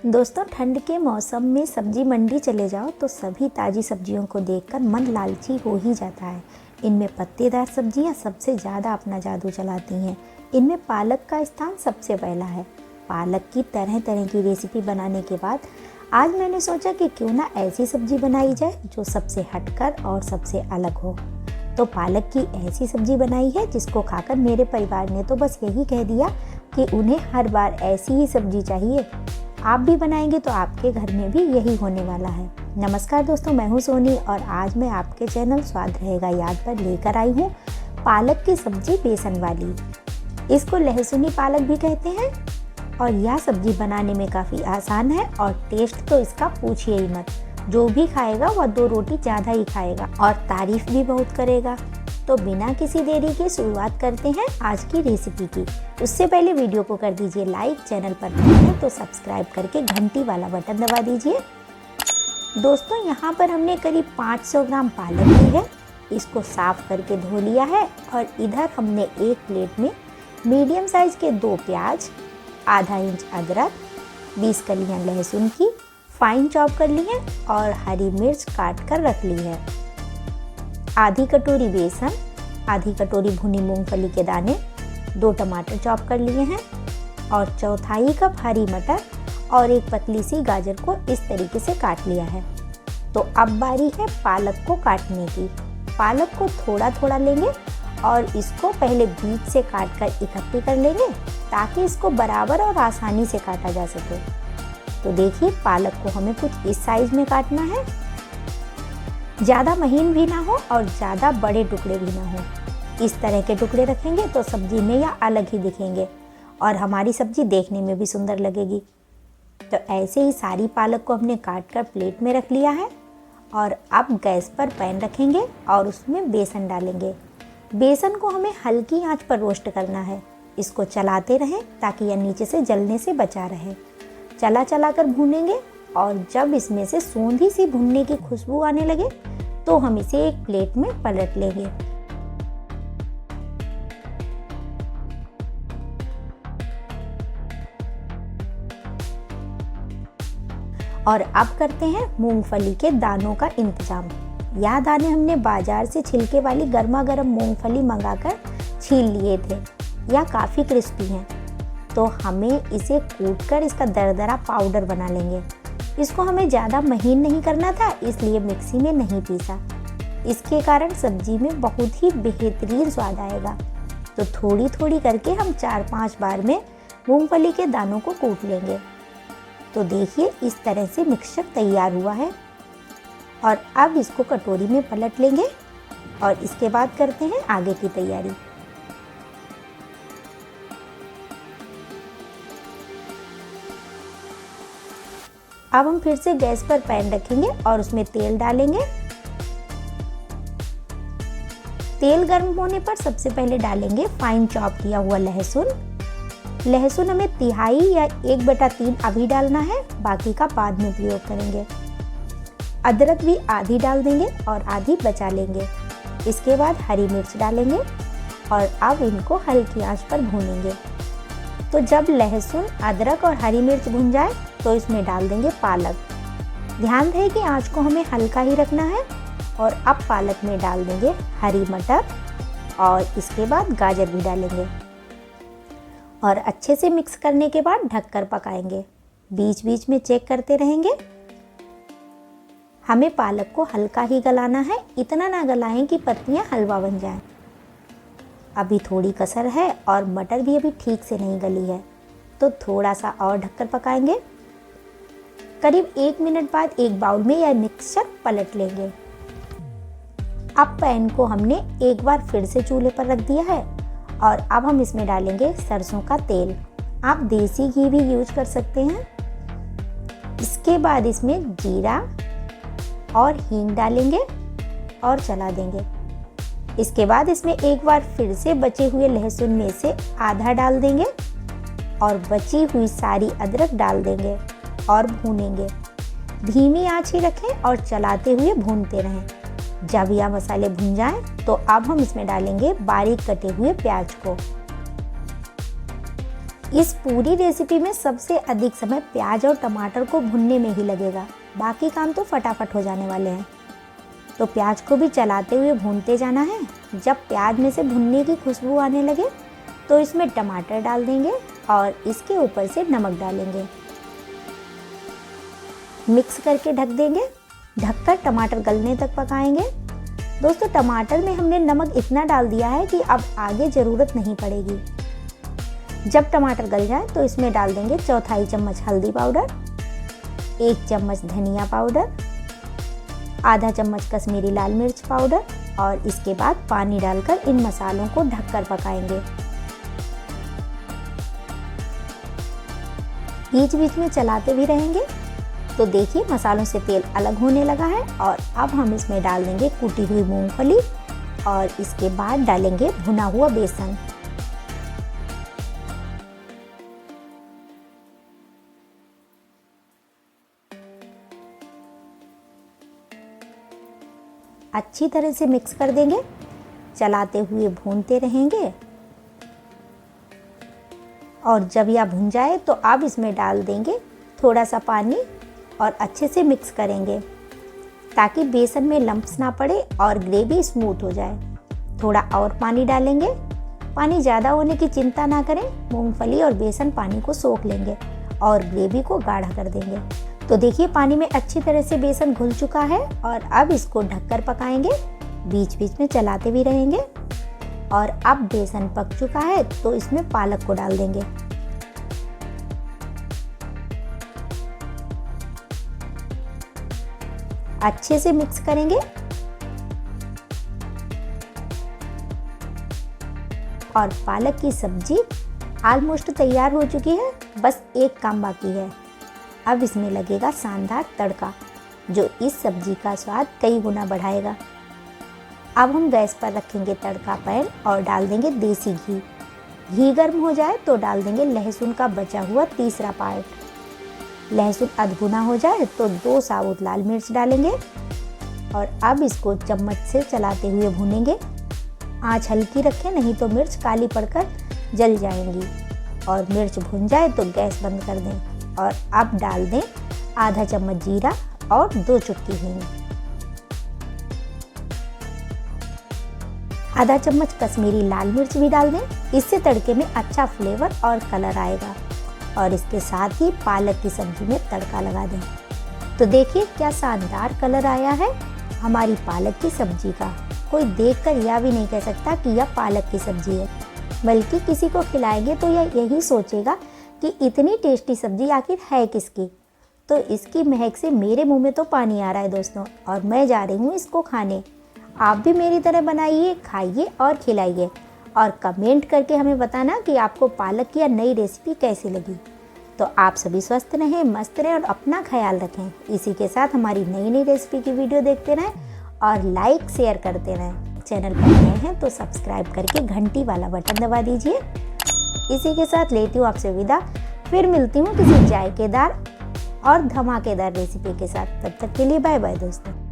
दोस्तों, ठंड के मौसम में सब्जी मंडी चले जाओ तो सभी ताज़ी सब्जियों को देखकर मन लालची हो ही जाता है। इनमें पत्तेदार सब्जियां सबसे ज़्यादा अपना जादू चलाती हैं। इनमें पालक का स्थान सबसे पहला है। पालक की तरह तरह की रेसिपी बनाने के बाद आज मैंने सोचा कि क्यों ना ऐसी सब्जी बनाई जाए जो सबसे हटकर और सबसे अलग हो। तो पालक की ऐसी सब्जी बनाई है जिसको खाकर मेरे परिवार ने तो बस यही कह दिया कि उन्हें हर बार ऐसी ही सब्जी चाहिए। आप भी बनाएंगे तो आपके घर में भी यही होने वाला है। नमस्कार दोस्तों, मैं हूं सोनी और आज मैं आपके चैनल स्वाद रहेगा याद पर लेकर आई हूं पालक की सब्जी बेसन वाली। इसको लहसुनी पालक भी कहते हैं और यह सब्जी बनाने में काफ़ी आसान है और टेस्ट तो इसका पूछिए ही मत। जो भी खाएगा वह 2 रोटी ज़्यादा ही खाएगा और तारीफ भी बहुत करेगा। तो बिना किसी देरी के शुरुआत करते हैं आज की रेसिपी की। उससे पहले वीडियो को कर दीजिए लाइक, चैनल पर नए हैं तो सब्सक्राइब करके घंटी वाला बटन दबा दीजिए। दोस्तों, यहाँ पर हमने करीब 500 ग्राम पालक ली है। इसको साफ करके धो लिया है और इधर हमने एक प्लेट में मीडियम साइज के 2 प्याज, आधा इंच अदरक, 20 कलियाँ लहसुन की फाइन चॉप कर ली है और हरी मिर्च काट कर रख ली है। आधी कटोरी बेसन, आधी कटोरी भुनी मूंगफली के दाने, 2 टमाटर चॉप कर लिए हैं और चौथाई कप हरी मटर और एक पतली सी गाजर को इस तरीके से काट लिया है। तो अब बारी है पालक को काटने की। पालक को थोड़ा थोड़ा लेंगे और इसको पहले बीच से काट कर इकट्ठी कर लेंगे ताकि इसको बराबर और आसानी से काटा जा सके। तो देखिए, पालक को हमें कुछ इस साइज में काटना है। ज़्यादा महीन भी ना हो और ज़्यादा बड़े टुकड़े भी ना हो। इस तरह के टुकड़े रखेंगे तो सब्जी में यह अलग ही दिखेंगे और हमारी सब्जी देखने में भी सुंदर लगेगी। तो ऐसे ही सारी पालक को हमने काट कर प्लेट में रख लिया है और अब गैस पर पैन रखेंगे और उसमें बेसन डालेंगे। बेसन को हमें हल्की आंच पर रोस्ट करना है। इसको चलाते रहें ताकि यह नीचे से जलने से बचा रहे। चला चला कर भूनेंगे और जब इसमें से सोंधी सी भुनने की खुशबू आने लगे तो हम इसे एक प्लेट में पलट लेंगे। और अब करते हैं मूंगफली के दानों का इंतजाम। यह दाने हमने बाजार से छिलके वाली गर्मा गर्म मूंगफली मंगाकर छील लिए थे। यह काफ़ी क्रिस्पी हैं, तो हमें इसे कूटकर इसका दरदरा पाउडर बना लेंगे। इसको हमें ज़्यादा महीन नहीं करना था, इसलिए मिक्सी में नहीं पीसा। इसके कारण सब्जी में बहुत ही बेहतरीन स्वाद आएगा। तो थोड़ी थोड़ी करके हम 4-5 बार में मूंगफली के दानों को कूट लेंगे। तो देखिए, इस तरह से मिक्सचर तैयार हुआ है और अब इसको कटोरी में पलट लेंगे और इसके बाद करते हैं आगे की तैयारी। अब हम फिर से गैस पर पैन रखेंगे और उसमें तेल डालेंगे। तेल गर्म होने पर सबसे पहले डालेंगे फाइन चॉप किया हुआ लहसुन। लहसुन हमें 1/2 या 1/3 अभी डालना है, बाकी का बाद में प्रयोग करेंगे। अदरक भी आधी डाल देंगे और आधी बचा लेंगे। इसके बाद हरी मिर्च डालेंगे और अब इनको हल्की आंच पर भूनेंगे। तो जब लहसुन, अदरक और हरी मिर्च भुन जाए तो इसमें डाल देंगे पालक। ध्यान रहे कि आंच को हमें हल्का ही रखना है। और अब पालक में डाल देंगे हरी मटर और इसके बाद गाजर भी डालेंगे और अच्छे से मिक्स करने के बाद ढककर पकाएंगे। बीच बीच में चेक करते रहेंगे। हमें पालक को हल्का ही गलाना है, इतना ना गलाएं कि पत्तियां हलवा बन जाएं। अभी थोड़ी कसर है और मटर भी अभी ठीक से नहीं गली है, तो थोड़ा सा और ढककर पकाएंगे। करीब 1 मिनट बाद एक बाउल में यह मिक्सचर पलट लेंगे। अब पैन को हमने एक बार फिर से चूल्हे पर रख दिया है और अब हम इसमें डालेंगे सरसों का तेल। आप देसी घी भी यूज कर सकते हैं। इसके बाद इसमें जीरा और हींग डालेंगे और चला देंगे। इसके बाद इसमें एक बार फिर से बचे हुए लहसुन में से आधा डाल देंगे और बची हुई सारी अदरक डाल देंगे और भूनेंगे। धीमी आंच ही रखें और चलाते हुए भूनते रहें। जब यह मसाले भुन जाएं तो अब हम इसमें डालेंगे बारीक कटे हुए प्याज को। इस पूरी रेसिपी में सबसे अधिक समय प्याज और टमाटर को भुनने में ही लगेगा, बाकी काम तो फटाफट हो जाने वाले हैं। तो प्याज को भी चलाते हुए भूनते जाना है। जब प्याज में से भुनने की खुशबू आने लगे तो इसमें टमाटर डाल देंगे और इसके ऊपर से नमक डालेंगे। मिक्स करके ढक देंगे। ढककर टमाटर गलने तक पकाएंगे। दोस्तों, टमाटर में हमने नमक इतना डाल दिया है कि अब आगे ज़रूरत नहीं पड़ेगी। जब टमाटर गल जाए तो इसमें डाल देंगे 1/4 चम्मच हल्दी पाउडर, 1 चम्मच धनिया पाउडर, आधा चम्मच कश्मीरी लाल मिर्च पाउडर और इसके बाद पानी डालकर इन मसालों को ढककर पकाएंगे। बीच बीच में चलाते भी रहेंगे। तो देखिए मसालों से तेल अलग होने लगा है और अब हम इसमें डाल देंगे कूटी हुई मूंगफली और इसके बाद डालेंगे भुना हुआ बेसन। अच्छी तरह से मिक्स कर देंगे। चलाते हुए भूनते रहेंगे और जब यह भुन जाए तो अब इसमें डाल देंगे थोड़ा सा पानी और अच्छे से मिक्स करेंगे ताकि बेसन में लम्प्स ना पड़े और ग्रेवी स्मूथ हो जाए। थोड़ा और पानी डालेंगे। पानी ज़्यादा होने की चिंता ना करें, मूंगफली और बेसन पानी को सोख लेंगे और ग्रेवी को गाढ़ा कर देंगे। तो देखिए पानी में अच्छी तरह से बेसन घुल चुका है और अब इसको ढककर पकाएंगे। बीच बीच में चलाते भी रहेंगे और अब बेसन पक चुका है तो इसमें पालक को डाल देंगे। अच्छे से मिक्स करेंगे और पालक की सब्जी ऑलमोस्ट तैयार हो चुकी है। बस एक काम बाकी है। अब इसमें लगेगा शानदार तड़का जो इस सब्जी का स्वाद कई गुना बढ़ाएगा। अब हम गैस पर रखेंगे तड़का पैन और डाल देंगे देसी घी। घी गर्म हो जाए तो डाल देंगे लहसुन का बचा हुआ तीसरा पार्ट। लहसुन अधभुना हो जाए तो 2 साबुत लाल मिर्च डालेंगे और अब इसको चम्मच से चलाते हुए भूनेंगे। आंच हल्की रखें, नहीं तो मिर्च काली पड़कर जल जाएंगी। और मिर्च भुन जाए तो गैस बंद कर दें और अब डाल दें आधा चम्मच जीरा और 2 चुटकी हींग। आधा चम्मच कश्मीरी लाल मिर्च भी डाल दें, इससे तड़के में अच्छा फ्लेवर और कलर आएगा। और इसके साथ ही पालक की सब्जी में तड़का लगा दें। तो देखिए क्या शानदार कलर आया है हमारी पालक की सब्जी का। कोई देखकर यह भी नहीं कह सकता कि यह पालक की सब्जी है, बल्कि किसी को खिलाएंगे तो यह यही सोचेगा कि इतनी टेस्टी सब्जी आखिर है किसकी। तो इसकी महक से मेरे मुंह में तो पानी आ रहा है दोस्तों, और मैं जा रही हूँ इसको खाने। आप भी मेरी तरह बनाइए, खाइए और खिलाइए और कमेंट करके हमें बताना कि आपको पालक की यह नई रेसिपी कैसी लगी। तो आप सभी स्वस्थ रहें, मस्त रहें और अपना ख्याल रखें। इसी के साथ हमारी नई नई रेसिपी की वीडियो देखते रहें और लाइक शेयर करते रहें। चैनल पर नए हैं तो सब्सक्राइब करके घंटी वाला बटन दबा दीजिए। इसी के साथ लेती हूँ आपसे विदा। फिर मिलती हूँ किसी जायकेदार और धमाकेदार रेसिपी के साथ। तब तक के लिए बाय बाय दोस्तों।